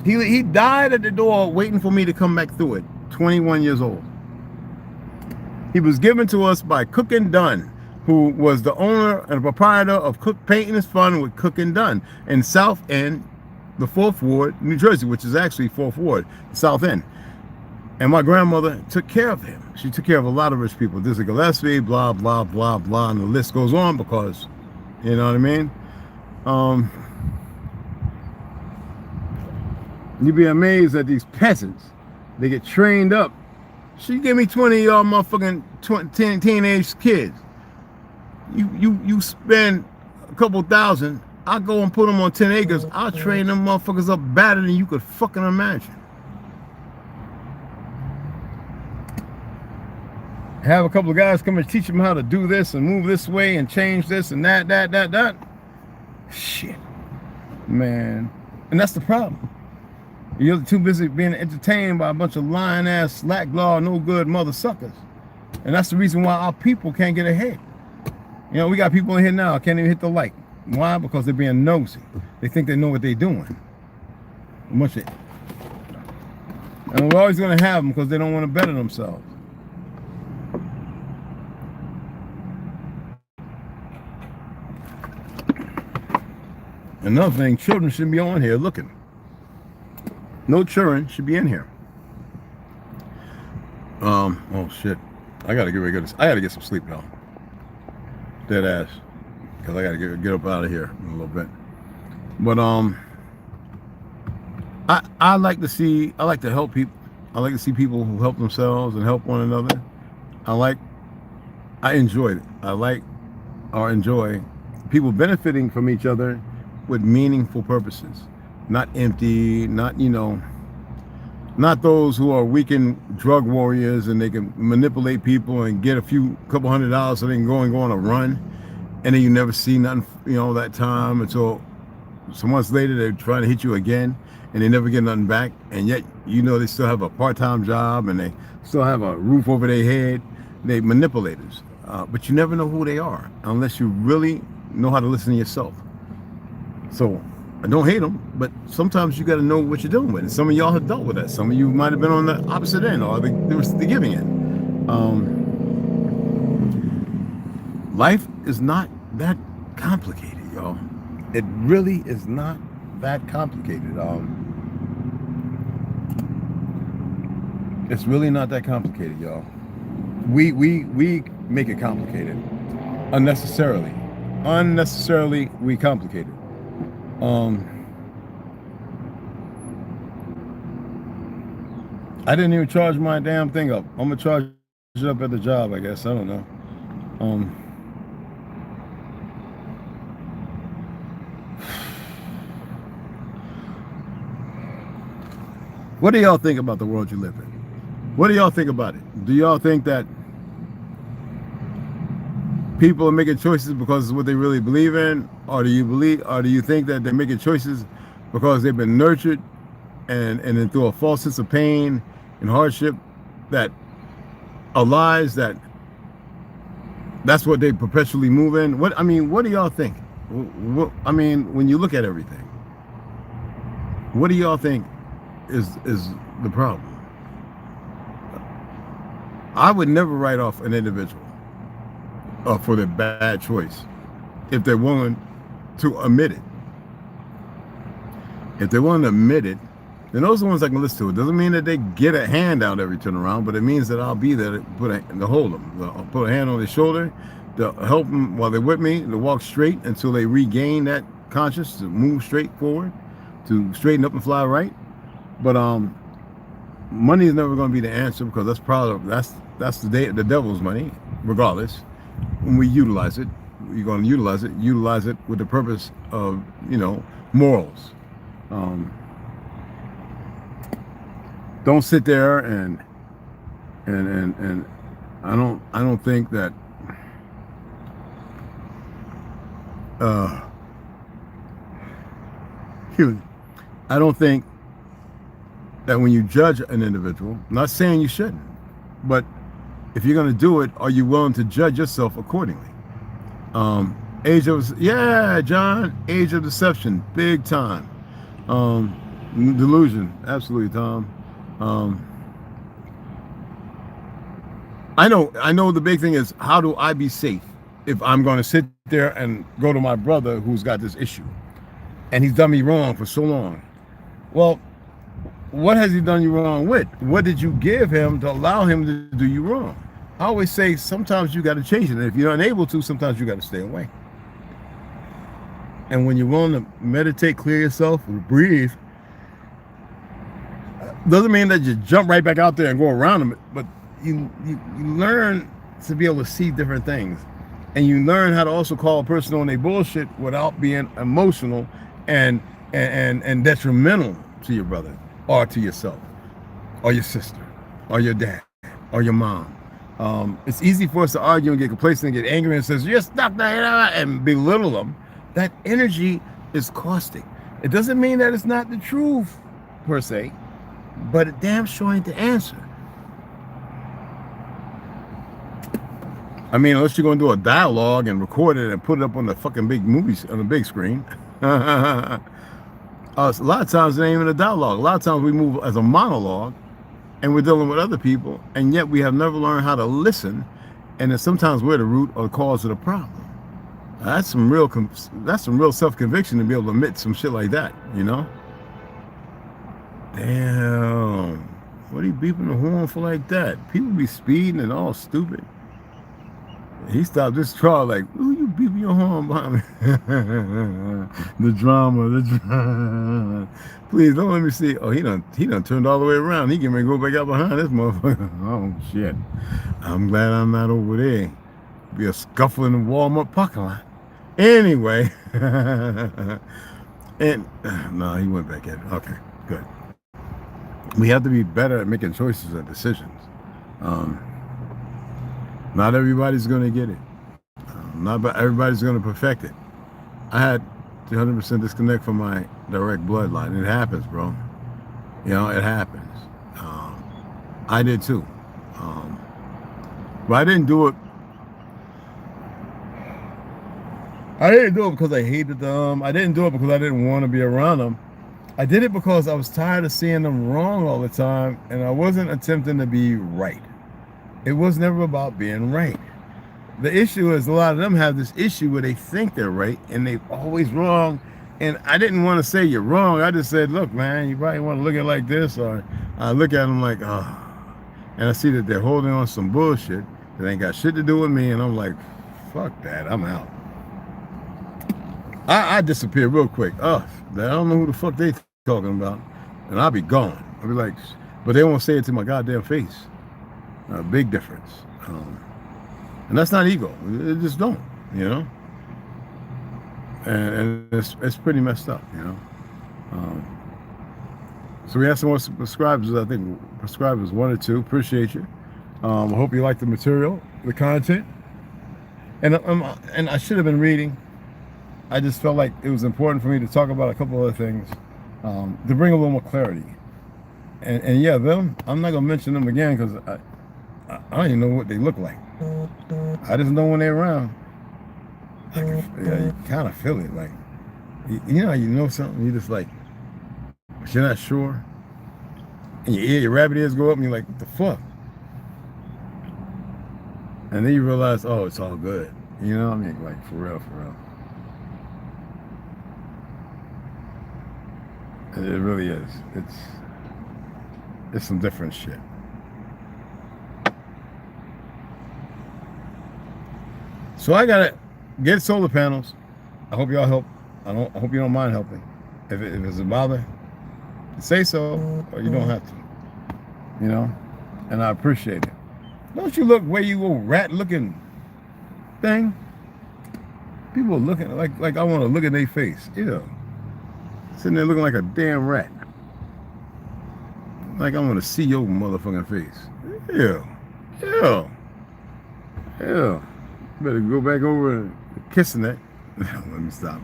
He died at the door waiting for me to come back through it. 21 years old. He was given to us by Cook and Dunn, who was the owner and proprietor of Cook Paint and Fun with Cook and Dunn in South End, the 4th Ward, New Jersey, which is actually 4th Ward, South End. And my grandmother took care of him. She took care of a lot of rich people. Dizzy Gillespie, blah, blah, blah, blah, and the list goes on because, you know what I mean? You'd be amazed at these peasants. They get trained up. She gave me 20 of y'all motherfucking teenage kids. You spend a couple thousand, I'll go and put them on 10 acres. I'll train them motherfuckers up better than you could fucking imagine. Have a couple of guys come and teach them how to do this and move this way and change this and that. Shit, man. And that's the problem. You're too busy being entertained by a bunch of lying ass, slack law, no good mother suckers. And that's the reason why our people can't get ahead. You know, we got people in here now, can't even hit the like. Why? Because they're being nosy. They think they know what they're doing. And we're always going to have them because they don't want to better themselves. Another thing, children shouldn't be on here looking. No children should be in here. Oh shit. I gotta get ready to I gotta get some sleep, y'all. Dead ass. Because I gotta get up out of here in a little bit. But I like to help people. I like to see people who help themselves and help one another. I enjoy it. I like or enjoy people benefiting from each other with meaningful purposes. Not empty, not, you know, not those who are weekend drug warriors and they can manipulate people and get a couple $100 so they can go on a run, and then you never see nothing, you know, that time until some months later they're trying to hit you again and they never get nothing back, and yet you know they still have a part-time job and they still have a roof over their head. They manipulators, but you never know who they are unless you really know how to listen to yourself. So I don't hate them, but sometimes you got to know what you're dealing with. And some of y'all have dealt with that. Some of you might have been on the opposite end or the giving end. Life is not that complicated, y'all. It really is not that complicated. It's really not that complicated, y'all. We make it complicated unnecessarily. Unnecessarily, we complicate it. I didn't even charge my damn thing up. I'm gonna charge it up at the job, I guess. I don't know. What do y'all think about the world you live in? What do y'all think about it? Do y'all think that people are making choices because it's what they really believe in, or do you think that they're making choices because they've been nurtured and then through a false sense of pain and hardship that are lies, that's what they perpetually move in? What do y'all think? When you look at everything, what do y'all think is the problem? I would never write off an individual for their bad choice if they're willing to admit it. If they want to admit it, then those are the ones I can listen to. It doesn't mean that they get a hand out every turn around, but it means that I'll be there to hold them, I'll put a hand on their shoulder, to help them while they're with me, to walk straight until they regain that conscience, to move straight forward, to straighten up and fly right. But money is never going to be the answer, because that's the devil's money, regardless. When we utilize it, you're going to utilize it with the purpose of, morals. Don't sit there and I don't think that I don't think that when you judge an individual, I'm not saying you shouldn't, but if you're going to do it, are you willing to judge yourself accordingly? Age of deception, big time. Delusion, absolutely, Tom. I know the big thing is, how do I be safe if I'm going to sit there and go to my brother who's got this issue and he's done me wrong for so long? Well, what has he done you wrong with? What did you give him to allow him to do you wrong? I always say, sometimes you got to change it. And if you're unable to, sometimes you got to stay away. And when you're willing to meditate, clear yourself, breathe, doesn't mean that you jump right back out there and go around them, but you learn to be able to see different things. And you learn how to also call a person on their bullshit without being emotional and detrimental to your brother or to yourself or your sister or your dad or your mom. It's easy for us to argue and get complacent and get angry and says, you're stuck there, and belittle them. That energy is caustic. It doesn't mean that it's not the truth, per se, but it damn sure ain't the answer. I mean, unless you're going to do a dialogue and record it and put it up on the fucking big movies, on the big screen. A lot of times it ain't even a dialogue. A lot of times we move as a monologue and we're dealing with other people, and yet we have never learned how to listen, and then sometimes we're the root or the cause of the problem. That's some real self-conviction to be able to admit some shit like that, Damn. What are you beeping the horn for like that? People be speeding and all stupid. He stopped this car like, ooh, you beeping your horn behind me. The drama. Please don't let me see. Oh, he done turned all the way around. He can go back out behind this motherfucker. Oh shit. I'm glad I'm not over there. Be a scuffle in the Walmart parking lot. Anyway. And no, he went back in. Okay, good. We have to be better at making choices and decisions. Not everybody's going to get it. Not everybody's going to perfect it. I had 100% disconnect from my direct bloodline. It happens, bro. It happens. I did too. But I didn't do it. I didn't do it because I hated them. I didn't do it because I didn't want to be around them. I did it because I was tired of seeing them wrong all the time, and I wasn't attempting to be right. It was never about being right. The issue is, a lot of them have this issue where they think they're right and they're always wrong. And I didn't want to say you're wrong. I just said, look, man, you probably want to look at it like this. Or I look at them like, oh. And I see that they're holding on some bullshit that ain't got shit to do with me. And I'm like, fuck that, I'm out. I disappear real quick. I don't know who the fuck they talking about. And I'll be gone. I'll be like, but they won't say it to my goddamn face. Big difference. And that's not ego. It just don't, And it's pretty messed up, So we have some more subscribers. I think subscribers 1 or 2. Appreciate you. I hope you like the material, the content. And I should have been reading. I just felt like it was important for me to talk about a couple other things to bring a little more clarity. And yeah, them, I'm not gonna mention them again because I don't even know what they look like. I just know when they're around. You kind of feel it, like you know something. You just like, but you're not sure. And your rabbit ears go up, and you're like, what the fuck? And then you realize, oh, it's all good. You know what I mean? Like, for real, for real. It really is. It's some different shit. So I gotta get solar panels. I hope y'all help. I hope you don't mind helping. If it's a bother, say so, or you don't have to. You know? And I appreciate it. Don't you look where you old rat looking thing? People are looking like I want to look at their face. Ew. Sitting there looking like a damn rat. Like I want to see your motherfucking face. Ew. Ew. Ew. Better go back over and kissing that. Let me stop.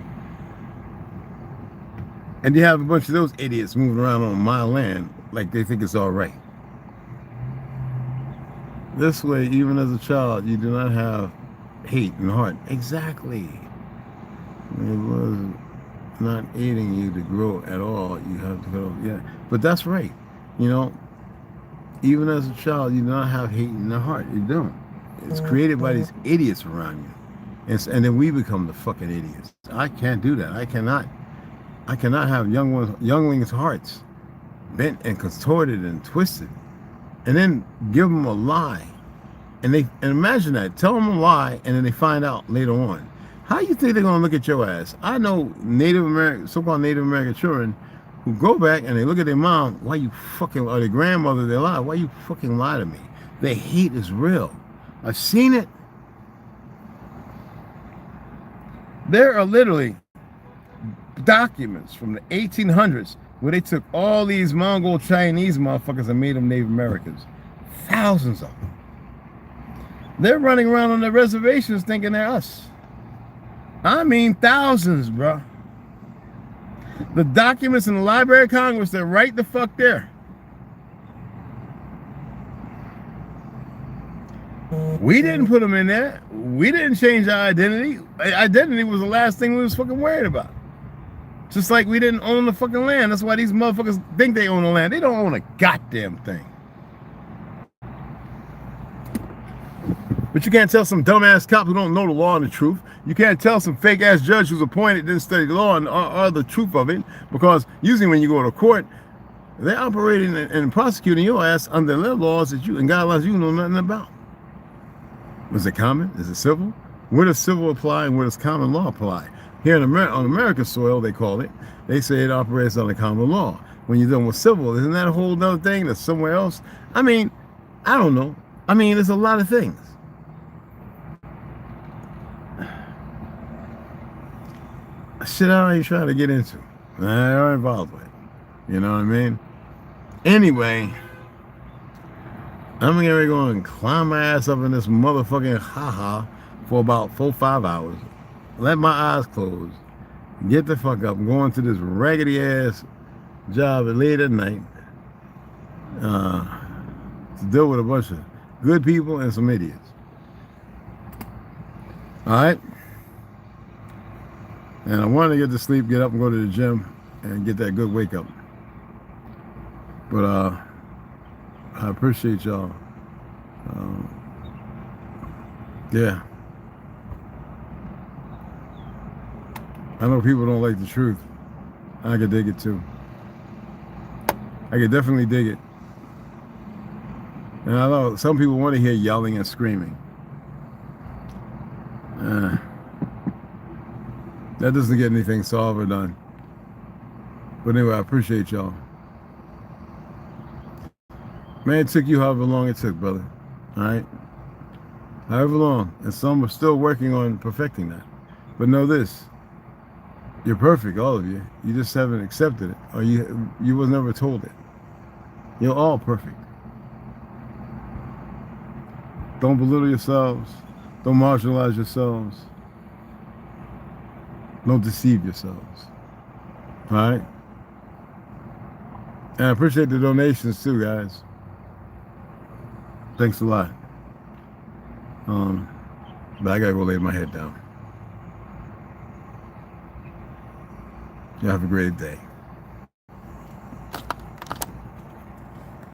And you have a bunch of those idiots moving around on my land like they think it's all right. This way, even as a child, you do not have hate in the heart. Exactly. It was not aiding you to grow at all. You have to go, yeah. But that's right. You know, even as a child, you do not have hate in the heart. You don't. It's created by these idiots around you. And then we become the fucking idiots. I can't do that. I cannot have younglings' hearts bent and contorted and twisted. And then give them a lie. And imagine that. Tell them a lie, and then they find out later on. How you think they're going to look at your ass? I know so-called Native American children who go back and they look at their mom, why you fucking, or their grandmother, they lie, why you fucking lie to me? Their hate is real. I've seen it. There are literally documents from the 1800s where they took all these Mongol Chinese motherfuckers and made them Native Americans. Thousands of them. They're running around on the reservations thinking they're us. I mean thousands, bro. The documents in the Library of Congress, they're right the fuck there. We didn't put them in there. We didn't change our identity. Identity was the last thing we was fucking worried about. Just like we didn't own the fucking land. That's why these motherfuckers think they own the land. They don't own a goddamn thing. But you can't tell some dumbass cop who don't know the law and the truth. You can't tell some fake ass judge who's appointed, didn't study the law or the truth of it. Because usually when you go to court, they're operating and prosecuting your ass under their laws that you and guidelines you know nothing about. Was it common? Is it civil? Where does civil apply and where does common law apply? Here on American soil, they call it. They say it operates under common law. When you're done with civil, isn't that a whole other thing that's somewhere else? I mean, I don't know. I mean, there's a lot of things. Shit I ain't trying to get into. I'm involved with it. You know what I mean? Anyway, I'm gonna go and climb my ass up in this motherfucking haha for about 4-5 hours. Let my eyes close. Get the fuck up. I'm going to this raggedy ass job late at night. To deal with a bunch of good people and some idiots. Alright? And I wanted to get to sleep, get up and go to the gym and get that good wake up. But I appreciate y'all. Yeah. I know people don't like the truth. I can dig it too. I can definitely dig it. And I know some people want to hear yelling and screaming. That doesn't get anything solved or done. But anyway, I appreciate y'all. Man, it took you however long it took, brother. All right? However long. And some are still working on perfecting that. But know this. You're perfect, all of you. You just haven't accepted it. Or you was never told it. You're all perfect. Don't belittle yourselves. Don't marginalize yourselves. Don't deceive yourselves. All right? And I appreciate the donations too, guys. Thanks a lot. But I gotta go lay my head down. You have a great day.